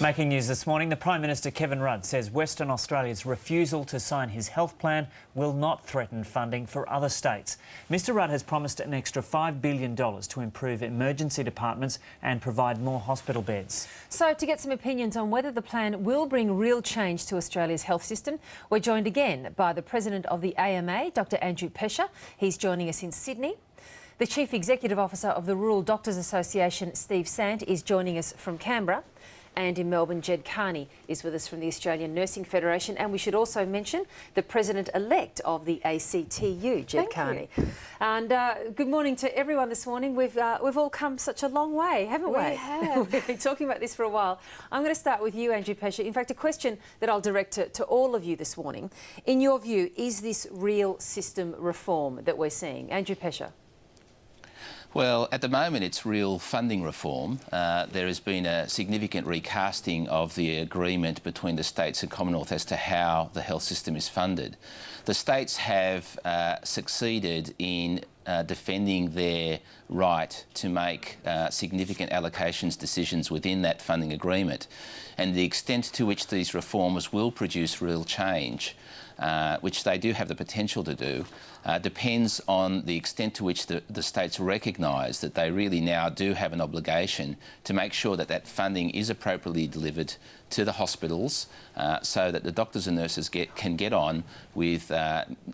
Making news this morning, the Prime Minister Kevin Rudd says Western Australia's refusal to sign his health plan will not threaten funding for other states. Mr Rudd has promised an extra $5 billion to improve emergency departments and provide more hospital beds. So to get some opinions on whether the plan will bring real change to Australia's health system, we're joined again by the President of the AMA, Dr Andrew Pesce. He's joining us in Sydney. The Chief Executive Officer of the Rural Doctors Association, Steve Sant, is joining us from Canberra. And in Melbourne, Ged Kearney is with us from the Australian Nursing Federation. And we should also mention the President-elect of the ACTU, Ged Kearney. And good morning to everyone this morning. We've all come such a long way, haven't we? We have. We've been talking about this for a while. I'm going to start with you, Andrew Pesce. In fact, a question that I'll direct to all of you this morning. In your view, is this real system reform that we're seeing? Andrew Pesce. Well, at the moment it's real funding reform. There has been a significant recasting of the agreement between the states and Commonwealth as to how the health system is funded. The states have succeeded in defending their right to make significant allocations decisions within that funding agreement. And the extent to which these reforms will produce real change, which they do have the potential to do, depends on the extent to which the states recognise that they really now do have an obligation to make sure that that funding is appropriately delivered to the hospitals so that the doctors and nurses can get on with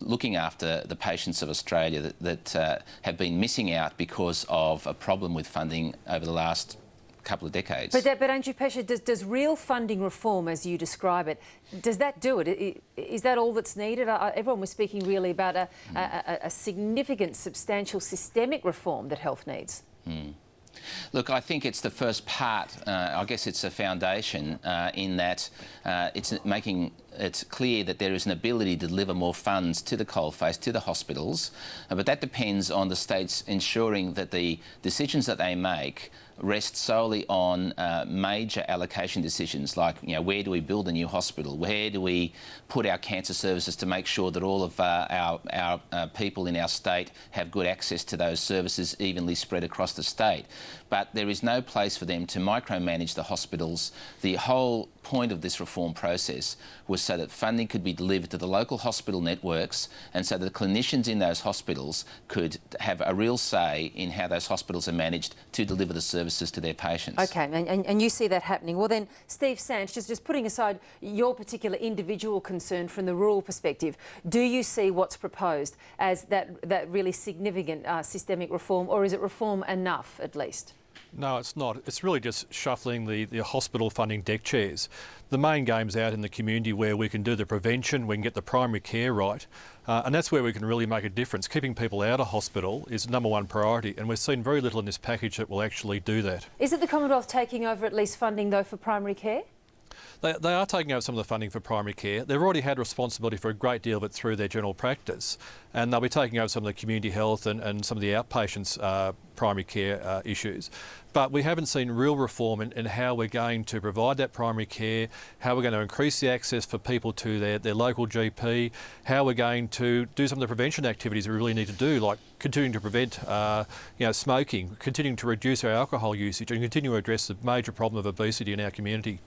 looking after the patients of Australia that have been missing out because of a problem with funding over the last couple of decades. But Andrew Pesce, does real funding reform, as you describe it, does that do it? Is that all that's needed? Everyone was speaking really about a significant, substantial systemic reform that health needs. Look, I think it's the first part. I guess it's a foundation in that it's making it clear that there is an ability to deliver more funds to the coalface, to the hospitals, but that depends on the states ensuring that the decisions that they make rest solely on major allocation decisions like, you know, where do we build a new hospital? Where do we put our cancer services to make sure that all of our people in our state have good access to those services evenly spread across the state? But there is no place for them to micromanage the hospitals. The whole point of this reform process was so that funding could be delivered to the local hospital networks and so that the clinicians in those hospitals could have a real say in how those hospitals are managed to deliver the services to their patients. OK, and you see that happening. Well then, Steve Sant, just putting aside your particular individual concern from the rural perspective, do you see what's proposed as that really significant systemic reform, or is it reform enough at least? No, it's not. It's really just shuffling the hospital funding deck chairs. The main game's out in the community where we can do the prevention, we can get the primary care right, and that's where we can really make a difference. Keeping people out of hospital is the #1 priority, and we've seen very little in this package that will actually do that. Is it the Commonwealth taking over at least funding, though, for primary care? They are taking over some of the funding for primary care. They've already had responsibility for a great deal of it through their general practice, and they'll be taking over some of the community health and some of the outpatients' primary care issues. But we haven't seen real reform in how we're going to provide that primary care, how we're going to increase the access for people to their local GP, how we're going to do some of the prevention activities we really need to do, like continuing to prevent smoking, continuing to reduce our alcohol usage and continue to address the major problem of obesity in our community.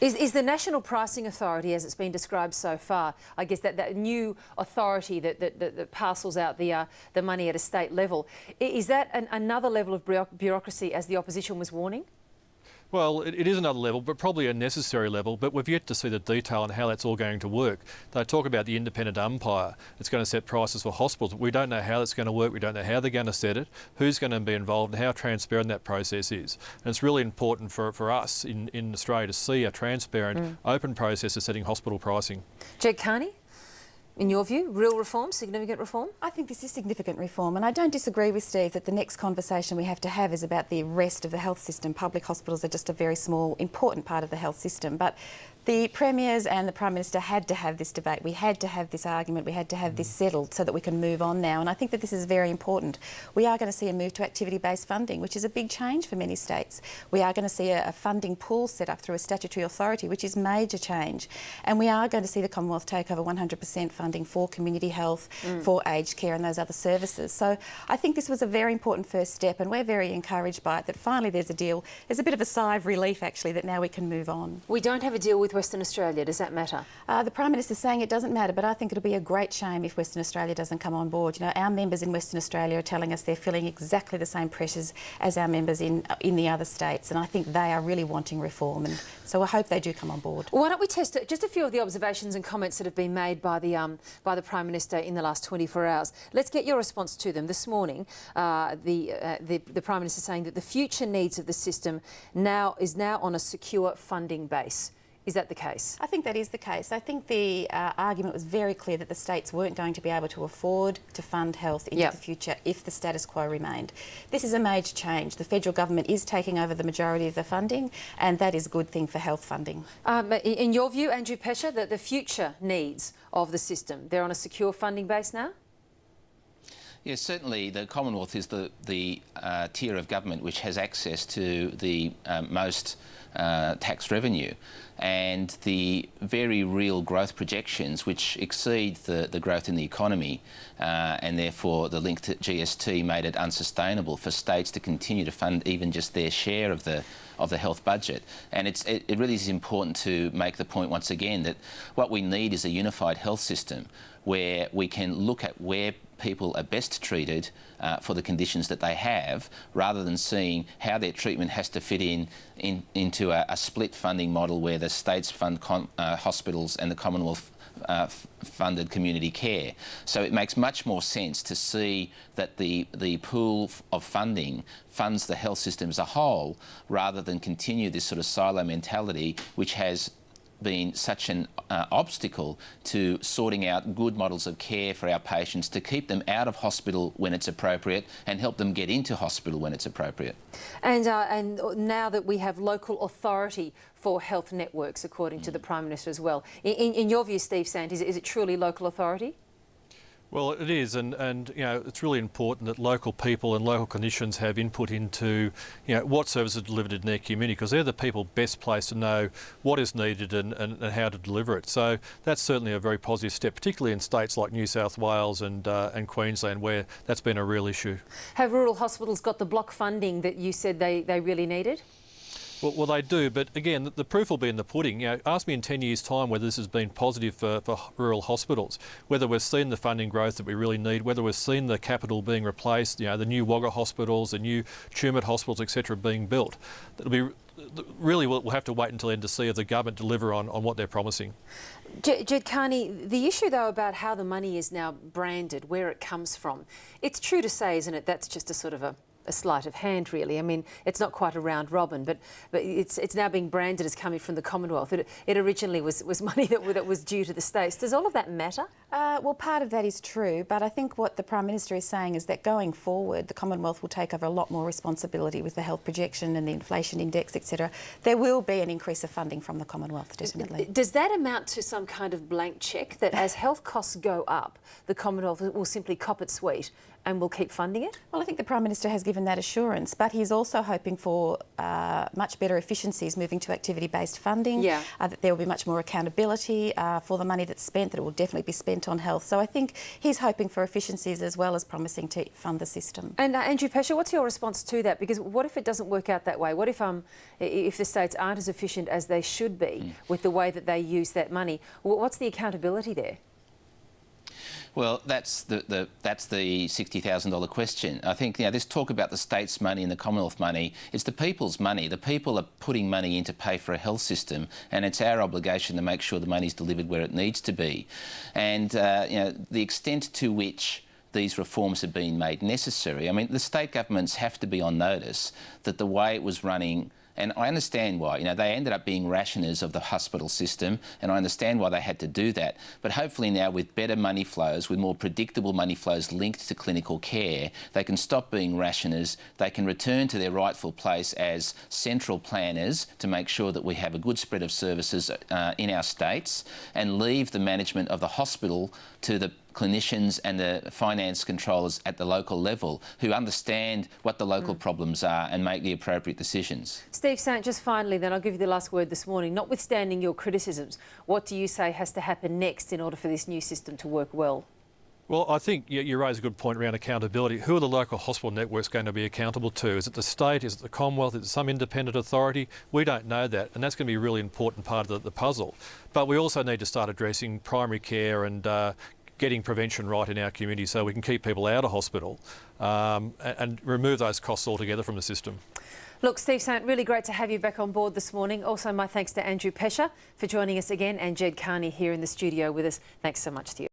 Is the National Pricing Authority, as it's been described so far, I guess that new authority that parcels out the money at a state level, is that another level of bureaucracy, as the opposition was warning? Well, it is another level, but probably a necessary level, but we've yet to see the detail on how that's all going to work. They talk about the independent umpire that's going to set prices for hospitals. We don't know how that's going to work, we don't know how they're going to set it, who's going to be involved and how transparent that process is. And it's really important for us in Australia to see a transparent, open process of setting hospital pricing. Ged Kearney? In your view, real reform, significant reform? I think this is significant reform, and I don't disagree with Steve that the next conversation we have to have is about the rest of the health system. Public hospitals are just a very small, important part of the health system, but The Premiers and the Prime Minister had to have this debate. We had to have this argument. We had to have this settled so that we can move on now. And I think that this is very important. We are going to see a move to activity-based funding, which is a big change for many states. We are going to see a funding pool set up through a statutory authority, which is major change. And we are going to see the Commonwealth take over 100% funding for community health, for aged care and those other services. So I think this was a very important first step, and we're very encouraged by it that finally there's a deal. There's a bit of a sigh of relief, actually, that now we can move on. We don't have a deal with Western Australia. Does that matter? The Prime Minister's saying it doesn't matter, but I think it'll be a great shame if Western Australia doesn't come on board. You know, our members in Western Australia are telling us they're feeling exactly the same pressures as our members in the other states, and I think they are really wanting reform, and so I hope they do come on board. Why don't we test just a few of the observations and comments that have been made by the Prime Minister in the last 24 hours. Let's get your response to them. This morning, the Prime Minister saying that the future needs of the system is now on a secure funding base. Is that the case? I think that is the case. I think the argument was very clear that the states weren't going to be able to afford to fund health into the future if the status quo remained. This is a major change. The federal government is taking over the majority of the funding, and that is a good thing for health funding. In your view, Andrew Pesce, that the future needs of the system, they're on a secure funding base now? Yes, certainly the Commonwealth is the tier of government which has access to the most tax revenue, and the very real growth projections which exceed the growth in the economy, and therefore the link to GST made it unsustainable for states to continue to fund even just their share of the health budget. And it really is important to make the point once again that what we need is a unified health system where we can look at where people are best treated for the conditions that they have, rather than seeing how their treatment has to fit into a split funding model where the states fund hospitals and the Commonwealth funded community care. So it makes much more sense to see that the pool of funding funds the health system as a whole, rather than continue this sort of silo mentality which has been such an obstacle to sorting out good models of care for our patients, to keep them out of hospital when it's appropriate and help them get into hospital when it's appropriate. And now that we have local authority for health networks, according to the Prime Minister as well, in your view, Steve Sant, is it truly local authority? Well, it is, and you know, it's really important that local people and local clinicians have input into, you know, what services are delivered in their community, because they're the people best placed to know what is needed and how to deliver it. So that's certainly a very positive step, particularly in states like New South Wales and Queensland, where that's been a real issue. Have rural hospitals got the block funding that you said they really needed? Well, they do, but again, the proof will be in the pudding. You know, ask me in 10 years' time whether this has been positive for rural hospitals, whether we've seen the funding growth that we really need, whether we've seen the capital being replaced, you know, the new Wagga hospitals, the new Tumut hospitals, etc., being built. That'll be really, we'll have to wait until then to see if the government deliver on what they're promising. Ged Kearney, the issue though about how the money is now branded, where it comes from, it's true to say, isn't it, that's just a sort of a sleight of hand, really. I mean, it's not quite a round robin, but it's now being branded as coming from the Commonwealth. It originally was money that was due to the states. Does all of that matter? Well, part of that is true, but I think what the Prime Minister is saying is that going forward, the Commonwealth will take over a lot more responsibility with the health projection and the inflation index, etc. There will be an increase of funding from the Commonwealth, definitely. Does that amount to some kind of blank cheque that as health costs go up, the Commonwealth will simply cop it sweet and will keep funding it? Well, I think the Prime Minister has given that assurance, but he's also hoping for much better efficiencies moving to activity-based funding, that there will be much more accountability for the money that's spent, that it will definitely be spent on health. So I think he's hoping for efficiencies as well as promising to fund the system. And Andrew Pesce, what's your response to that? Because what if it doesn't work out that way? What if the states aren't as efficient as they should be with the way that they use that money? What's the accountability there? Well, that's the $60,000 question. I think, you know, this talk about the state's money and the Commonwealth money, it's the people's money. The people are putting money in to pay for a health system, and it's our obligation to make sure the money's delivered where it needs to be. And, you know, the extent to which these reforms have been made necessary, I mean, the state governments have to be on notice that the way it was running And I understand why. You know, they ended up being rationers of the hospital system, and I understand why they had to do that. But hopefully now, with better money flows, with more predictable money flows linked to clinical care, they can stop being rationers. They can return to their rightful place as central planners to make sure that we have a good spread of services in our states, and leave the management of the hospital to the clinicians and the finance controllers at the local level, who understand what the local problems are and make the appropriate decisions. Steve Sant, just finally then, I'll give you the last word this morning. Notwithstanding your criticisms, what do you say has to happen next in order for this new system to work well? Well, I think you raise a good point around accountability. Who are the local hospital networks going to be accountable to? Is it the state? Is it the Commonwealth? Is it some independent authority? We don't know that, and that's going to be a really important part of the puzzle. But we also need to start addressing primary care and getting prevention right in our community so we can keep people out of hospital and remove those costs altogether from the system. Look, Steve Sant, really great to have you back on board this morning. Also, my thanks to Andrew Pesha for joining us again, and Jed Carney here in the studio with us. Thanks so much to you.